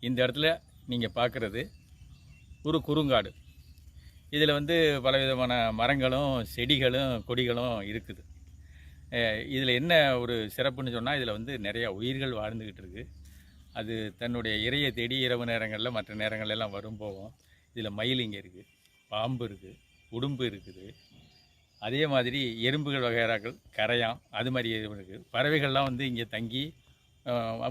இந்த இடத்துல நீங்கள் பார்க்குறது ஒரு குறுங்காடு. இதில் வந்து பலவிதமான மரங்களும் செடிகளும் கொடிகளும் இருக்குது. இதில் என்ன ஒரு சிறப்புன்னு சொன்னால், இதில் வந்து நிறையா உயிர்கள் வாழ்ந்துக்கிட்டு இருக்குது. அது தன்னுடைய இரையை தேடி இரவு நேரங்களில் மற்ற நேரங்கள்லாம் வரும் போகும். இதில் மயில் இங்கே இருக்குது, பாம்பு இருக்குது, உடும்பு இருக்குது, அதே மாதிரி எறும்புகள் வகைராக்கள், கரையான், அது மாதிரி இருக்குது. பறவைகள்லாம் வந்து இங்கே தங்கி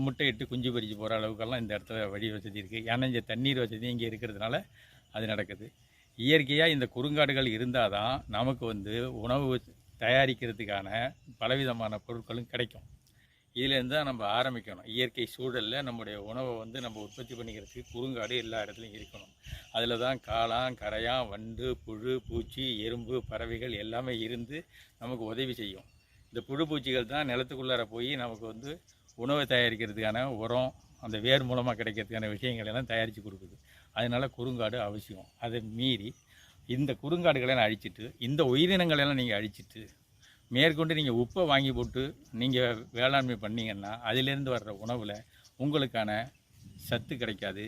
முட்டையிட்டு குஞ்சு பறித்து போகிற அளவுக்கெல்லாம் இந்த இடத்துல வழி வசதி இருக்குது. ஏன்னா இங்கே தண்ணீர் வசதி இங்கே இருக்கிறதுனால அது நடக்குது. இயற்கையாக இந்த குறுங்காடுகள் இருந்தால் தான் நமக்கு வந்து உணவு தயாரிக்கிறதுக்கான பலவிதமான பொருட்களும் கிடைக்கும். இதிலேருந்து தான் நம்ம ஆரம்பிக்கணும். இயற்கை சூழலில் நம்முடைய உணவை வந்து நம்ம உற்பத்தி பண்ணிக்கிறதுக்கு குறுங்காடு எல்லா இடத்துலையும் இருக்கணும். அதில் தான் காளான், கரையான், வண்டு, புழு, பூச்சி, எறும்பு, பறவைகள் எல்லாமே இருந்து நமக்கு உதவி செய்யும். இந்த புழு பூச்சிகள் தான் நிலத்துக்குள்ளார போய் நமக்கு வந்து உணவை தயாரிக்கிறதுக்கான உரம், அந்த வேர் மூலமாக கிடைக்கிறதுக்கான விஷயங்கள் எல்லாம் தயாரித்து கொடுக்குது. அதனால் குறுங்காடு அவசியம். அதை மீறி இந்த குறுங்காடுகளெல்லாம் அழிச்சிட்டு, இந்த உயிரினங்களெல்லாம் நீங்கள் அழிச்சிட்டு, மேற்கொண்டு நீங்கள் உப்பை வாங்கி போட்டு நீங்கள் வேளாண்மை பண்ணிங்கன்னா அதிலேருந்து வர்ற உணவில் உங்களுக்கான சத்து கிடைக்காது,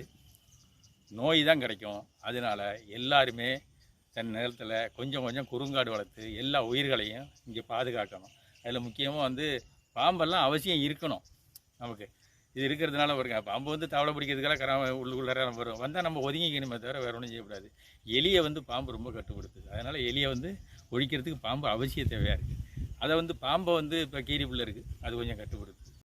நோய் தான் கிடைக்கும். அதனால் எல்லாருமே தன் நிலத்தில் கொஞ்சம் கொஞ்சம் குறுங்காடு வளர்த்து எல்லா உயிர்களையும் இங்கே பாதுகாக்கணும். அதில் முக்கியமாக வந்து பாம்பெல்லாம் அவசியம் இருக்கணும். நமக்கு இது இருக்கிறதுனால வருங்க, பாம்பு வந்து தவளை பிடிக்கிறதுக்கெல்லாம் உள்ளார வரும், வந்தால் நம்ம ஒதுங்கிக்கணுமே தவிர வேறு ஒன்றும் செய்யக்கூடாது. எலியை வந்து பாம்பு ரொம்ப கட்டுப்படுத்துது. அதனால் எலியை வந்து ஒழிக்கிறதுக்கு பாம்பு அவசிய தேவையாக இருக்குது. அதை வந்து பாம்பை வந்து இப்போ கீரிப்புள்ள இருக்குது, அது கொஞ்சம் கட்டுப்படுது.